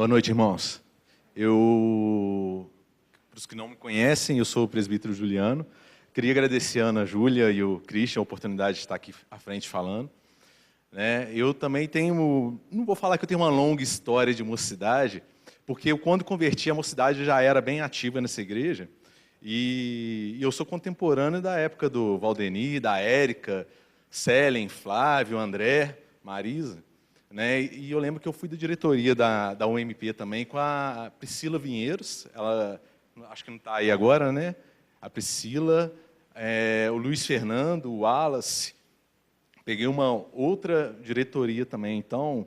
Boa noite, irmãos. Para os que não me conhecem, eu sou o presbítero Juliano. Queria agradecer a Ana Júlia e o Christian a oportunidade de estar aqui à frente falando. Eu também tenho, não vou falar que eu tenho uma longa história de mocidade, porque eu, quando converti, a mocidade já era bem ativa nessa igreja. E eu sou contemporâneo da época do Valdeni, da Érica, Celen, Flávio, André, Marisa. E eu lembro que eu fui da diretoria da UMP também com a Priscila Vinheiros, ela acho que não está aí agora, né? A Priscila, o Luiz Fernando, o Wallace. Peguei uma outra diretoria também. Então,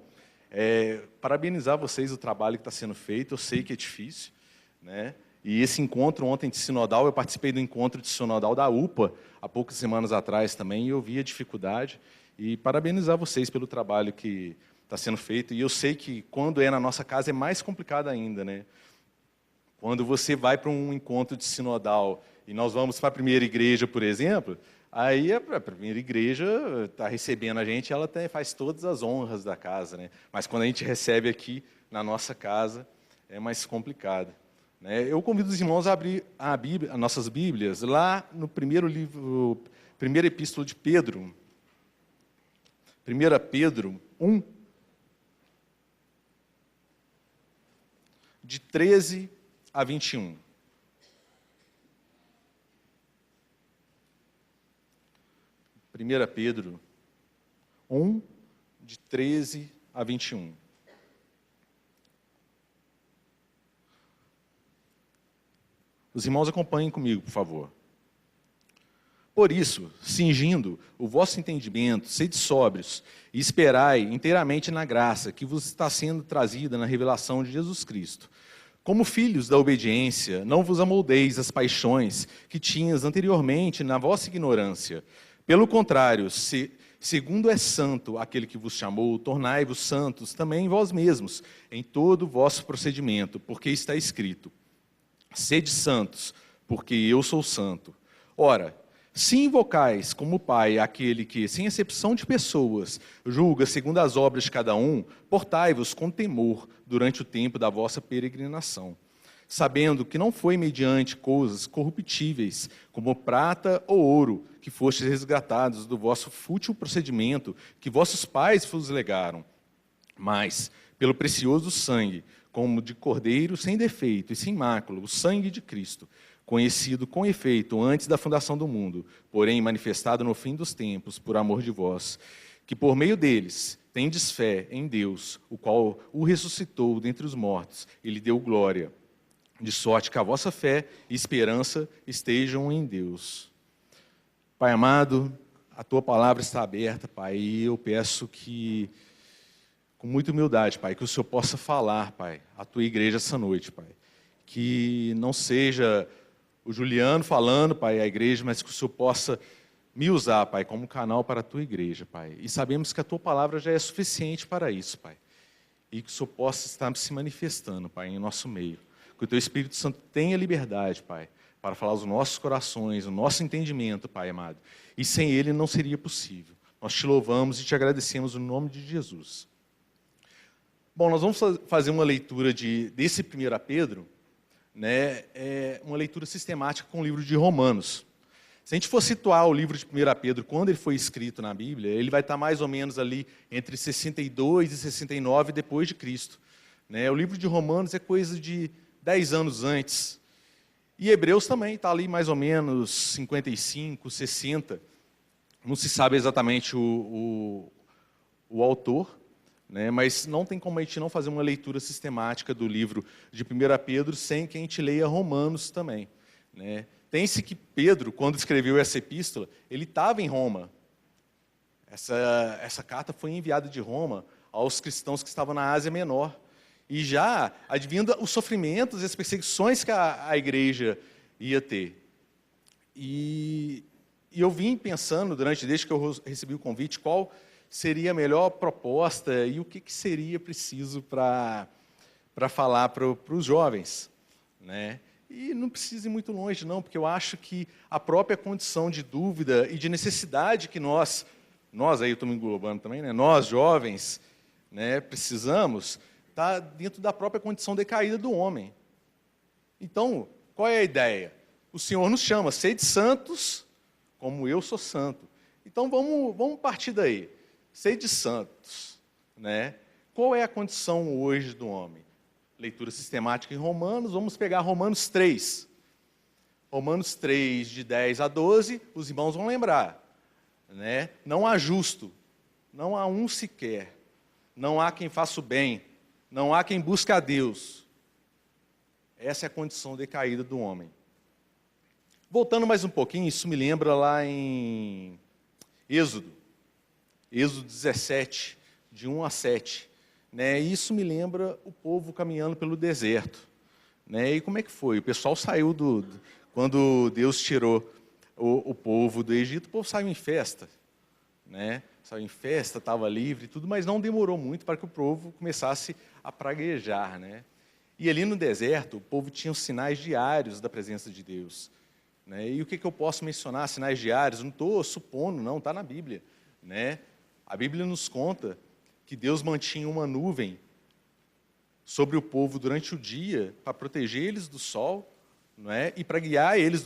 parabenizar vocês o trabalho que está sendo feito. Eu sei que é difícil, né? E esse encontro ontem de sinodal, eu participei do encontro de sinodal da UPA há poucas semanas atrás também, e eu vi a dificuldade. E parabenizar vocês pelo trabalho que está sendo feito. E eu sei que quando é na nossa casa é mais complicado ainda, né? Quando você vai para um encontro de sinodal e nós vamos para a primeira igreja, por exemplo, aí a primeira igreja está recebendo a gente, ela faz todas as honras da casa, né? Mas quando a gente recebe aqui na nossa casa, é mais complicado. Eu convido os irmãos a abrir as nossas Bíblias lá no primeiro livro, primeira epístola de Pedro. 1 Pedro 1, de 13 a 21. Primeira Pedro 1, de 13 a 21. Os irmãos acompanhem comigo, por favor. Por isso, cingindo o vosso entendimento, sede sóbrios e esperai inteiramente na graça que vos está sendo trazida na revelação de Jesus Cristo. Como filhos da obediência, não vos amoldeis as paixões que tinhas anteriormente na vossa ignorância. Pelo contrário, segundo é santo aquele que vos chamou, tornai-vos santos também vós mesmos, em todo o vosso procedimento, porque está escrito: sede santos, porque eu sou santo. Ora, se invocais como Pai aquele que, sem acepção de pessoas, julga segundo as obras de cada um, portai-vos com temor durante o tempo da vossa peregrinação, sabendo que não foi mediante coisas corruptíveis, como prata ou ouro, que fostes resgatados do vosso fútil procedimento que vossos pais vos legaram, mas pelo precioso sangue, como de cordeiro sem defeito e sem mácula, o sangue de Cristo, conhecido com efeito antes da fundação do mundo, porém manifestado no fim dos tempos, por amor de vós, que por meio deles tendes fé em Deus, o qual o ressuscitou dentre os mortos e lhe deu glória, de sorte que a vossa fé e esperança estejam em Deus. Pai amado, a Tua palavra está aberta, Pai, e eu peço que, com muita humildade, Pai, que o Senhor possa falar, Pai, à Tua igreja essa noite, Pai. Que não seja o Juliano falando, Pai, à igreja, mas que o Senhor possa me usar, Pai, como canal para a Tua igreja, Pai. E sabemos que a Tua palavra já é suficiente para isso, Pai. E que o Senhor possa estar se manifestando, Pai, em nosso meio. Que o Teu Espírito Santo tenha liberdade, Pai, para falar aos nossos corações, o nosso entendimento, Pai amado. E sem Ele não seria possível. Nós Te louvamos e Te agradecemos no nome de Jesus. Bom, nós vamos fazer uma leitura desse 1 Pedro, uma leitura sistemática com o livro de Romanos. Se a gente for situar o livro de 1 Pedro, quando ele foi escrito na Bíblia, ele vai estar mais ou menos ali entre 62 e 69 depois de Cristo. O livro de Romanos é coisa de 10 anos antes. E Hebreus também está ali mais ou menos 55, 60. Não se sabe exatamente o autor, mas não tem como a gente não fazer uma leitura sistemática do livro de 1 Pedro sem que a gente leia Romanos também. Tem-se que Pedro, quando escreveu essa epístola, ele estava em Roma. Essa carta foi enviada de Roma aos cristãos que estavam na Ásia Menor. E já advindo os sofrimentos e as perseguições que a igreja ia ter. E eu vim pensando, desde que eu recebi o convite, qual seria a melhor proposta e o que seria preciso para falar para os jovens. E não precisa ir muito longe, não, porque eu acho que a própria condição de dúvida e de necessidade que nós aí eu estou me englobando também, nós jovens, precisamos, está dentro da própria condição decaída do homem. Então, qual é a ideia? O Senhor nos chama, sede santos, como eu sou santo. Então, vamos partir daí. Sede santos, né? Qual é a condição hoje do homem? Leitura sistemática em Romanos, vamos pegar Romanos 3. Romanos 3, de 10 a 12, os irmãos vão lembrar, né? Não há justo, não há um sequer, não há quem faça o bem, não há quem busque a Deus. Essa é a condição decaída do homem. Voltando mais um pouquinho, isso me lembra lá em Êxodo 17, de 1 a 7. Né? Isso me lembra o povo caminhando pelo deserto. Né? E como é que foi? O pessoal saiu quando Deus tirou o povo do Egito, o povo saiu em festa. Né? Saiu em festa, estava livre e tudo, mas não demorou muito para que o povo começasse a praguejar. Né? E ali no deserto, o povo tinha os sinais diários da presença de Deus. Né? E o que eu posso mencionar, sinais diários? Não estou supondo, não, está na Bíblia. Né? A Bíblia nos conta que Deus mantinha uma nuvem sobre o povo durante o dia para proteger eles do sol, não é? E para guiar eles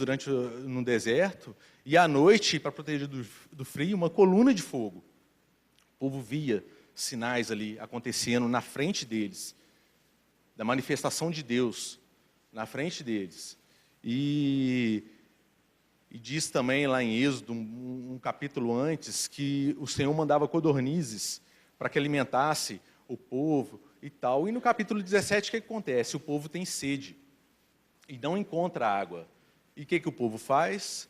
no deserto, e à noite, para proteger do frio, uma coluna de fogo. O povo via sinais ali acontecendo na frente deles, da manifestação de Deus na frente deles. E diz também lá em Êxodo, um capítulo antes, que o Senhor mandava codornizes para que alimentasse o povo e tal. E no capítulo 17, o que acontece? O povo tem sede e não encontra água. E o que o povo faz?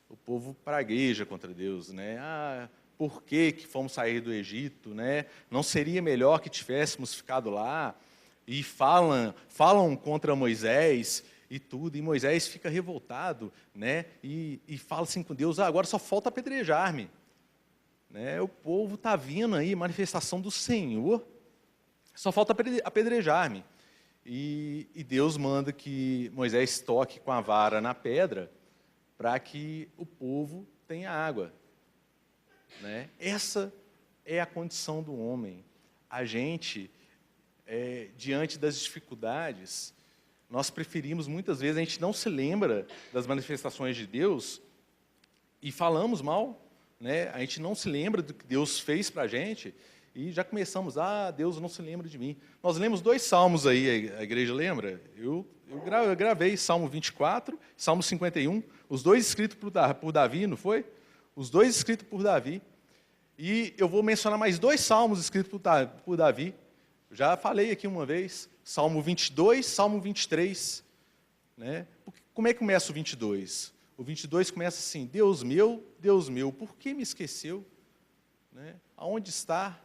O povo pragueja contra Deus, né? Por que fomos sair do Egito, né? Não seria melhor que tivéssemos ficado lá? E falam contra Moisés e tudo, e Moisés fica revoltado, né? E fala assim com Deus: agora só falta apedrejar-me. Né? O povo está vindo aí, manifestação do Senhor, só falta apedrejar-me. E Deus manda que Moisés toque com a vara na pedra para que o povo tenha água. Né? Essa é a condição do homem. A gente, diante das dificuldades, nós preferimos, muitas vezes, a gente não se lembra das manifestações de Deus e falamos mal. Né? A gente não se lembra do que Deus fez para a gente e já começamos, Deus não se lembra de mim. Nós lemos 2 salmos aí, a igreja lembra? Eu gravei Salmo 24, Salmo 51, os 2 escritos por Davi, não foi? Os 2 escritos por Davi. E eu vou mencionar mais 2 salmos escritos por Davi. Já falei aqui uma vez, Salmo 22, Salmo 23. Né? Como é que começa o 22? O 22 começa assim: Deus meu, por que me esqueceu? Né? Aonde está?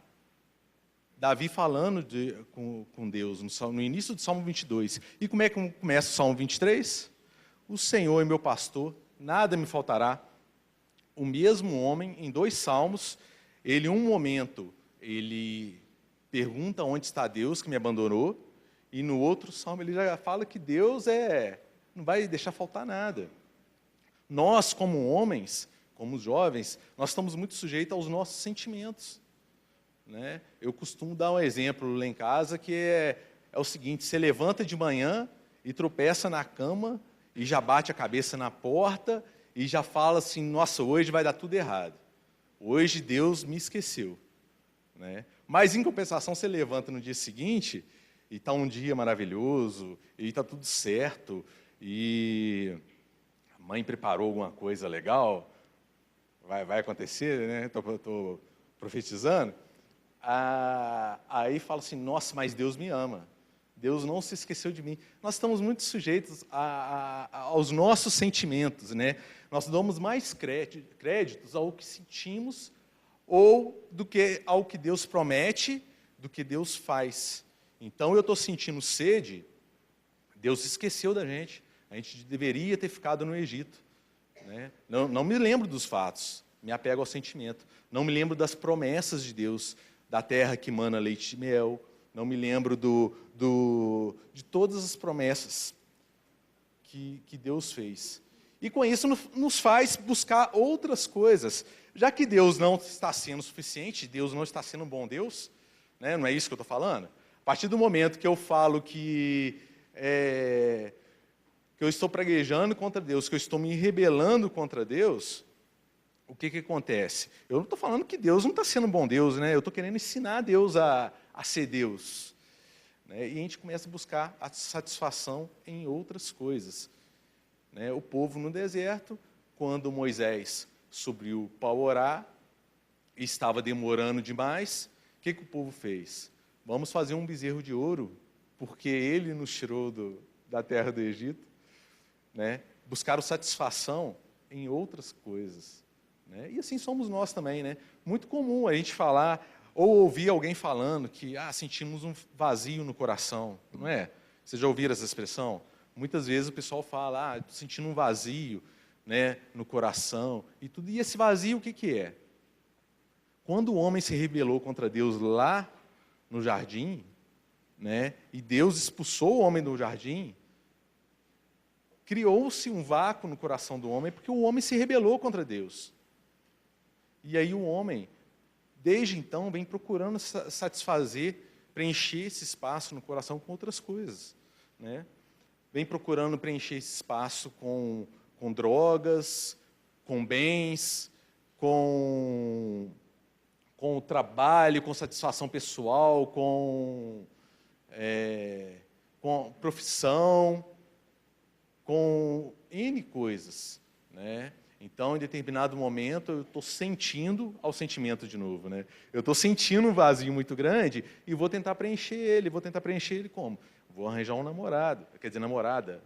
Davi falando com Deus no início do Salmo 22. E como é que começa o Salmo 23? O Senhor é meu pastor, nada me faltará. O mesmo homem, em 2 salmos, ele, um momento, ele pergunta onde está Deus que me abandonou, e no outro salmo ele já fala que Deus não vai deixar faltar nada. Nós, como homens, como jovens, nós estamos muito sujeitos aos nossos sentimentos. Né? Eu costumo dar um exemplo lá em casa, que é o seguinte: você levanta de manhã e tropeça na cama, e já bate a cabeça na porta, e já fala assim: nossa, hoje vai dar tudo errado. Hoje Deus me esqueceu. Né? Mas, em compensação, você levanta no dia seguinte, e está um dia maravilhoso, e está tudo certo, e a mãe preparou alguma coisa legal, vai acontecer, né? Estou profetizando. Aí fala assim: nossa, mas Deus me ama. Deus não se esqueceu de mim. Nós estamos muito sujeitos aos nossos sentimentos, né? Nós damos mais créditos ao que sentimos ou do que ao que Deus promete, do que Deus faz. Então, eu estou sentindo sede, Deus esqueceu da gente. A gente deveria ter ficado no Egito. Né? Não me lembro dos fatos, me apego ao sentimento. Não me lembro das promessas de Deus, da terra que mana leite e mel. Não me lembro de todas as promessas que Deus fez. E com isso nos faz buscar outras coisas. Já que Deus não está sendo suficiente, Deus não está sendo um bom Deus, né? Não é isso que eu estou falando? A partir do momento que eu falo que eu estou praguejando contra Deus, que eu estou me rebelando contra Deus, o que acontece? Eu não estou falando que Deus não está sendo um bom Deus, né? Eu estou querendo ensinar Deus a ser Deus. Né? E a gente começa a buscar a satisfação em outras coisas. Né? O povo no deserto, quando Moisés subiu para orar, e estava demorando demais, o que o povo fez? Vamos fazer um bezerro de ouro, porque ele nos tirou da terra do Egito. Né? Buscaram satisfação em outras coisas. Né? E assim somos nós também. Né? Muito comum a gente falar, ou ouvir alguém falando que sentimos um vazio no coração. Não é? Vocês já ouviram essa expressão? Muitas vezes o pessoal fala, estou sentindo um vazio, né, no coração. E tudo. E esse vazio, o que é? Quando o homem se rebelou contra Deus lá no jardim, né, e Deus expulsou o homem do jardim, criou-se um vácuo no coração do homem, porque o homem se rebelou contra Deus. E aí o homem, desde então, vem procurando satisfazer, preencher esse espaço no coração com outras coisas. Né? Vem procurando preencher esse espaço com drogas, com bens, com o trabalho, com satisfação pessoal, com profissão, com N coisas, né? Então, em determinado momento, eu estou sentindo ao sentimento de novo, né? Eu estou sentindo um vazio muito grande e vou tentar preencher ele. Vou tentar preencher ele como? Vou arranjar um namorado, quer dizer, namorada,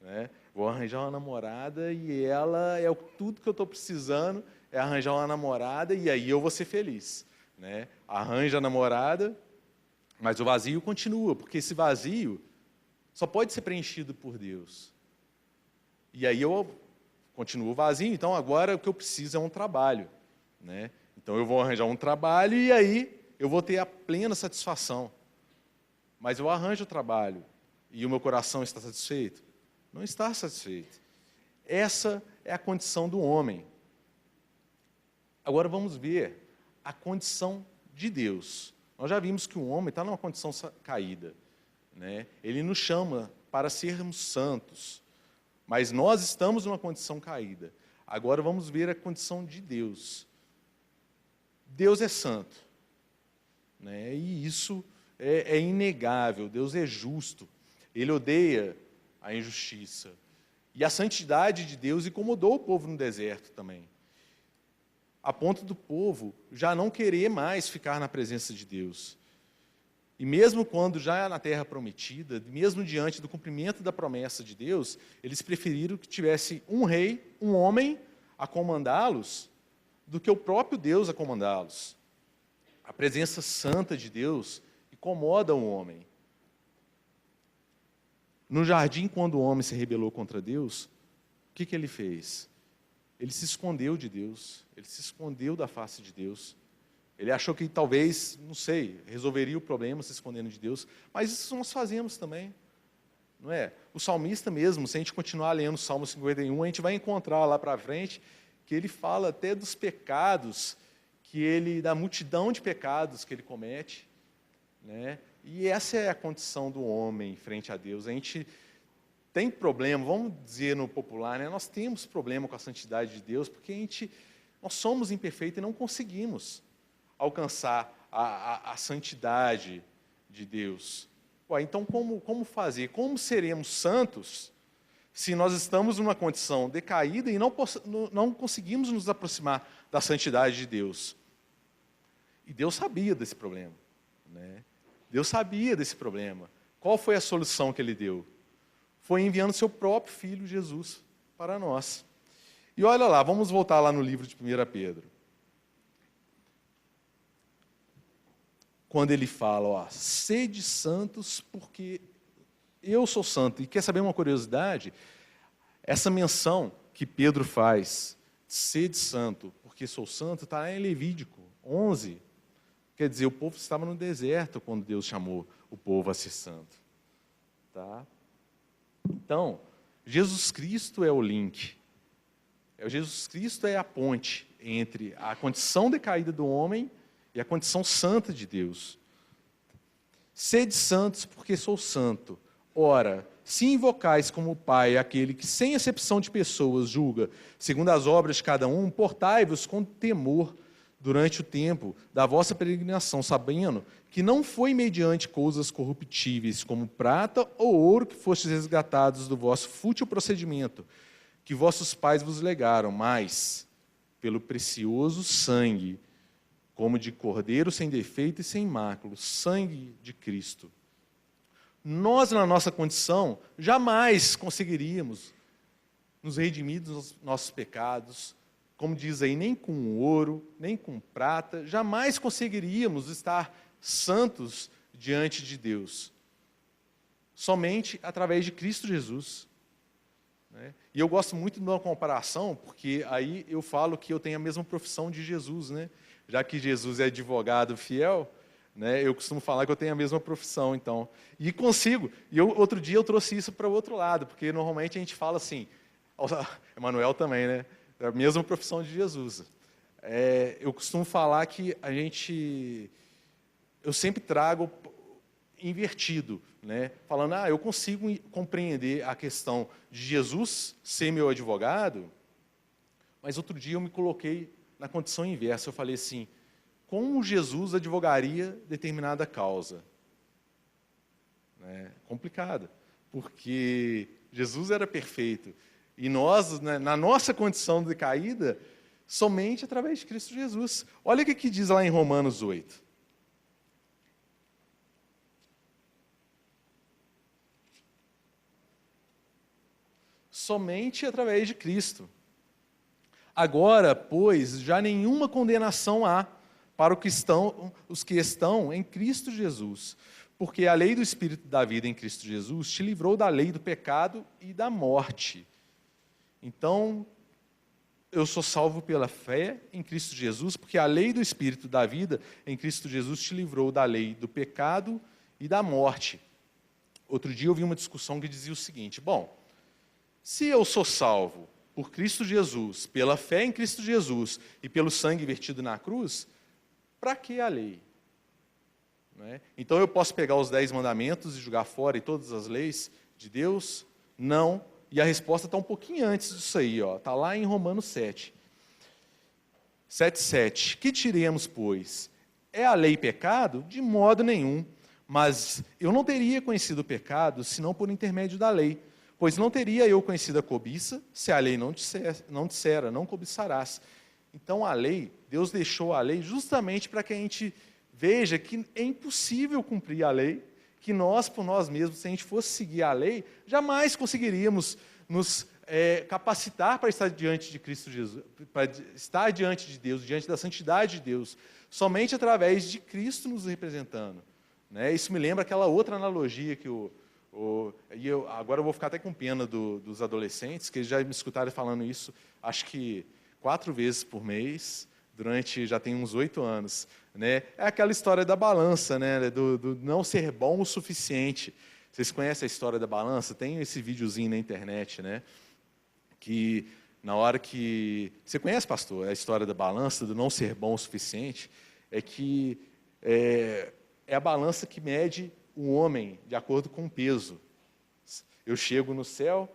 né? Vou arranjar uma namorada e ela é tudo que eu estou precisando, é arranjar uma namorada e aí eu vou ser feliz, né? Arranja a namorada, mas o vazio continua, porque esse vazio só pode ser preenchido por Deus. E aí eu continuo vazio, então agora o que eu preciso é um trabalho. Né? Então eu vou arranjar um trabalho e aí eu vou ter a plena satisfação. Mas eu arranjo o trabalho e o meu coração está satisfeito? Não está satisfeito. Essa é a condição do homem. Agora vamos ver a condição de Deus. Nós já vimos que o homem está numa condição caída. Né? Ele nos chama para sermos santos. Mas nós estamos numa condição caída. Agora vamos ver a condição de Deus. Deus é santo. Né? E isso é inegável. Deus é justo. Ele odeia a injustiça. E a santidade de Deus incomodou o povo no deserto também. A ponto do povo já não querer mais ficar na presença de Deus. E mesmo quando já na terra prometida, mesmo diante do cumprimento da promessa de Deus, eles preferiram que tivesse um rei, um homem, a comandá-los, do que o próprio Deus a comandá-los. A presença santa de Deus incomoda o homem. No jardim, quando o homem se rebelou contra Deus, o que ele fez? Ele se escondeu de Deus, ele se escondeu da face de Deus. Ele achou que talvez, não sei, resolveria o problema se escondendo de Deus, mas isso nós fazemos também, não é? O salmista mesmo, se a gente continuar lendo o Salmo 51, a gente vai encontrar lá para frente que ele fala até dos pecados, da multidão de pecados que ele comete, né? E essa é a condição do homem frente a Deus. A gente tem problema, vamos dizer no popular, né? Nós temos problema com a santidade de Deus, porque nós somos imperfeitos e não conseguimos alcançar a santidade de Deus. Então, como fazer? Como seremos santos se nós estamos numa condição decaída e não conseguimos nos aproximar da santidade de Deus? E Deus sabia desse problema. Né? Deus sabia desse problema. Qual foi a solução que Ele deu? Foi enviando seu próprio Filho, Jesus, para nós. E olha lá, vamos voltar lá no livro de 1 Pedro. Quando ele fala, sede santos porque eu sou santo. E quer saber uma curiosidade? Essa menção que Pedro faz, sede santo porque sou santo, está em Levítico 11. Quer dizer, o povo estava no deserto quando Deus chamou o povo a ser santo. Tá? Então, Jesus Cristo é o link. Jesus Cristo é a ponte entre a condição decaída do homem e a condição santa de Deus. Sede santos, porque sou santo. Ora, se invocais como Pai aquele que, sem acepção de pessoas, julga, segundo as obras de cada um, portai-vos com temor durante o tempo da vossa peregrinação, sabendo que não foi mediante coisas corruptíveis, como prata ou ouro, que fostes resgatados do vosso fútil procedimento, que vossos pais vos legaram, mas pelo precioso sangue, como de cordeiro sem defeito e sem mácula, sangue de Cristo. Nós, na nossa condição, jamais conseguiríamos nos redimir dos nossos pecados, como diz aí, nem com ouro, nem com prata, jamais conseguiríamos estar santos diante de Deus. Somente através de Cristo Jesus. Né? E eu gosto muito de uma comparação, porque aí eu falo que eu tenho a mesma profissão de Jesus, né? Já que Jesus é advogado fiel, né, eu costumo falar que eu tenho a mesma profissão, então. E consigo. E outro dia eu trouxe isso para o outro lado, porque normalmente a gente fala assim, Emanuel também, né? É a mesma profissão de Jesus. Eu costumo falar que eu sempre trago invertido, né? Falando, eu consigo compreender a questão de Jesus ser meu advogado, mas outro dia eu me coloquei na condição inversa. Eu falei assim, como Jesus advogaria determinada causa? Complicado, porque Jesus era perfeito, e nós, né, na nossa condição de caída, somente através de Cristo Jesus. Olha o que diz lá em Romanos 8. Somente através de Cristo. Agora, pois, já nenhuma condenação há para os que estão em Cristo Jesus, porque a lei do Espírito da vida em Cristo Jesus te livrou da lei do pecado e da morte. Então, eu sou salvo pela fé em Cristo Jesus, porque a lei do Espírito da vida em Cristo Jesus te livrou da lei do pecado e da morte. Outro dia eu vi uma discussão que dizia o seguinte, bom, se eu sou salvo por Cristo Jesus, pela fé em Cristo Jesus e pelo sangue vertido na cruz, para que a lei? Então eu posso pegar os 10 mandamentos e jogar fora e todas as leis de Deus? Não. E a resposta está um pouquinho antes disso aí, está lá em Romanos 7. 7:7. Que diremos, pois? É a lei pecado? De modo nenhum. Mas eu não teria conhecido o pecado, senão por intermédio da lei. Pois não teria eu conhecido a cobiça, se a lei não dissera, não cobiçarás. Então a lei, Deus deixou a lei justamente para que a gente veja que é impossível cumprir a lei, que nós, por nós mesmos, se a gente fosse seguir a lei, jamais conseguiríamos nos capacitar para estar diante de Cristo Jesus, para estar diante de Deus, diante da santidade de Deus, somente através de Cristo nos representando. Isso me lembra aquela outra analogia que agora eu vou ficar até com pena dos adolescentes, que eles já me escutaram falando isso, acho que 4 vezes por mês, já tem uns 8 anos. É aquela história da balança, do não ser bom o suficiente. Vocês conhecem a história da balança? Tem esse videozinho na internet, que na hora que... Você conhece, pastor, a história da balança, do não ser bom o suficiente? É que é a balança que mede o homem de acordo com o peso. Eu chego no céu,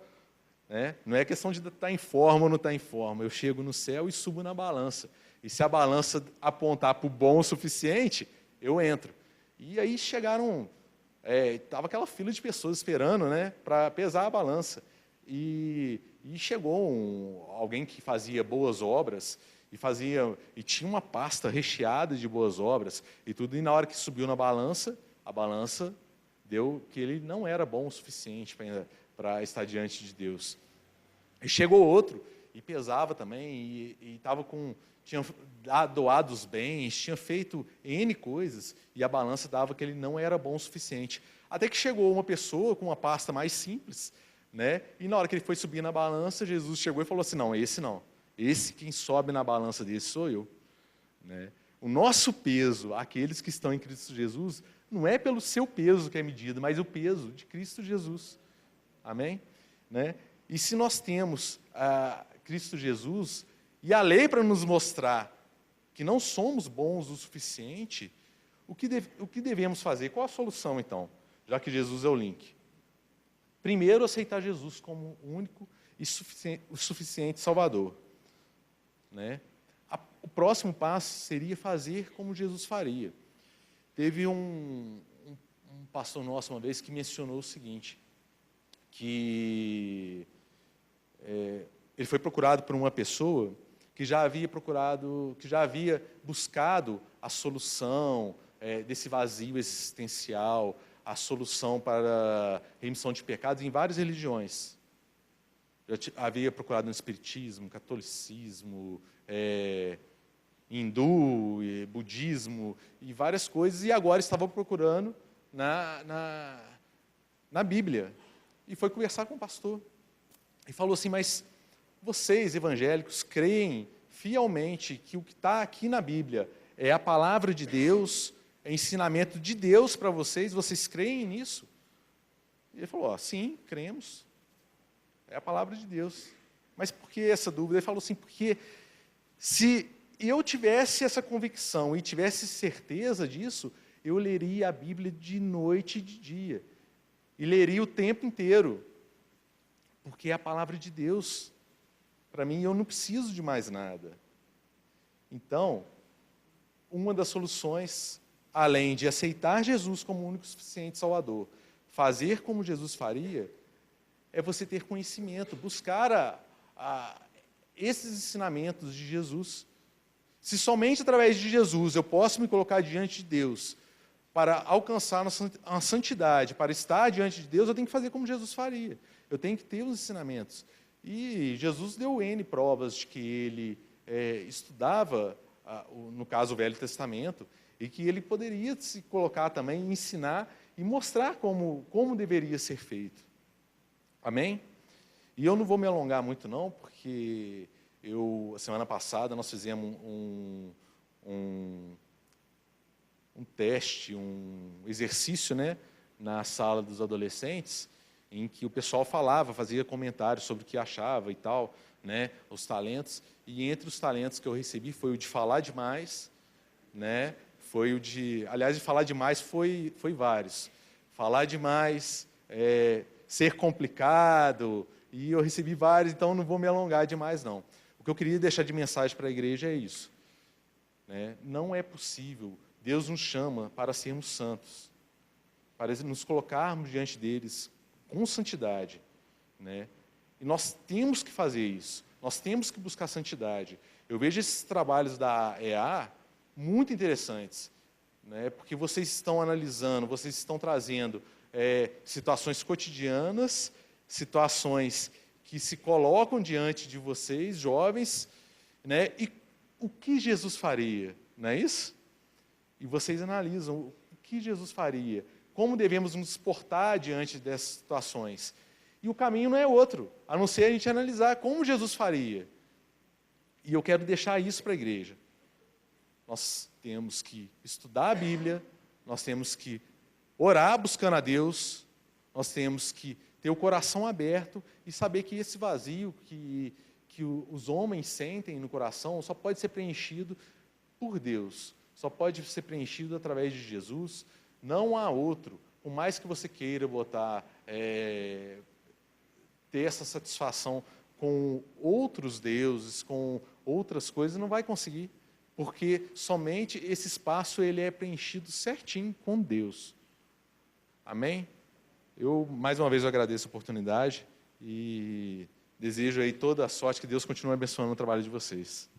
não é questão de estar em forma ou não estar em forma, eu chego no céu e subo na balança. E se a balança apontar para o bom o suficiente, eu entro. E aí estava aquela fila de pessoas esperando, para pesar a balança. E chegou alguém que fazia boas obras, e tinha uma pasta recheada de boas obras, e tudo, e na hora que subiu na balança, a balança deu que ele não era bom o suficiente para estar diante de Deus. E chegou outro, e pesava também, e tinha doado os bens, tinha feito N coisas, e a balança dava que ele não era bom o suficiente. Até que chegou uma pessoa com uma pasta mais simples, e na hora que ele foi subir na balança, Jesus chegou e falou assim, não, esse quem sobe na balança desse sou eu. O nosso peso, aqueles que estão em Cristo Jesus, não é pelo seu peso que é medido, mas o peso de Cristo Jesus. Amém? E se nós temos Cristo Jesus e a lei para nos mostrar que não somos bons o suficiente, o que devemos fazer? Qual a solução, então, já que Jesus é o link? Primeiro, aceitar Jesus como o único e suficiente Salvador. Né? O próximo passo seria fazer como Jesus faria. Teve um pastor nosso uma vez que mencionou o seguinte, que ele foi procurado por uma pessoa que já havia buscado a solução desse vazio existencial, a solução para a remissão de pecados em várias religiões. Já havia procurado no espiritismo, catolicismo, hindu, budismo e várias coisas, e agora estava procurando na Bíblia. E foi conversar com o pastor. E falou assim, mas vocês, evangélicos, creem fielmente que o que está aqui na Bíblia é a palavra de Deus, é ensinamento de Deus para vocês? Vocês creem nisso? E ele falou, sim, cremos. É a palavra de Deus. Mas por que essa dúvida? Ele falou assim, porque se eu tivesse essa convicção e tivesse certeza disso, eu leria a Bíblia de noite e de dia. E leria o tempo inteiro. Porque é a palavra de Deus. Para mim, eu não preciso de mais nada. Então, uma das soluções, além de aceitar Jesus como o único e suficiente Salvador, fazer como Jesus faria, é você ter conhecimento, buscar esses ensinamentos de Jesus. Se somente através de Jesus eu posso me colocar diante de Deus para alcançar a santidade, para estar diante de Deus, eu tenho que fazer como Jesus faria. Eu tenho que ter os ensinamentos. E Jesus deu N provas de que ele estudava, no caso, o Velho Testamento, e que ele poderia se colocar também, ensinar e mostrar como deveria ser feito. Amém? E eu não vou me alongar muito não, porque a semana passada, nós fizemos um teste, um exercício, né, na sala dos adolescentes, em que o pessoal fazia comentários sobre o que achava e tal, né, os talentos, e entre os talentos que eu recebi foi o de falar demais, né, de falar demais foi vários. Falar demais, ser complicado, e eu recebi vários, então não vou me alongar demais, não. O que eu queria deixar de mensagem para a igreja é isso. Né? Não é possível, Deus nos chama para sermos santos, para nos colocarmos diante deles com santidade. Né? E nós temos que fazer isso, nós temos que buscar santidade. Eu vejo esses trabalhos da EA muito interessantes, né? Porque vocês estão analisando, vocês estão trazendo situações cotidianas, situações que se colocam diante de vocês, jovens, né? E o que Jesus faria, não é isso? E vocês analisam o que Jesus faria, como devemos nos portar diante dessas situações. E o caminho não é outro, a não ser a gente analisar como Jesus faria. E eu quero deixar isso para a igreja. Nós temos que estudar a Bíblia, nós temos que orar buscando a Deus, nós temos que ter o coração aberto e saber que esse vazio que os homens sentem no coração só pode ser preenchido por Deus, só pode ser preenchido através de Jesus, não há outro. Por mais que você queira ter essa satisfação com outros deuses, com outras coisas, não vai conseguir, porque somente esse espaço ele é preenchido certinho com Deus. Amém? Eu, mais uma vez, agradeço a oportunidade e desejo aí toda a sorte, que Deus continue abençoando o trabalho de vocês.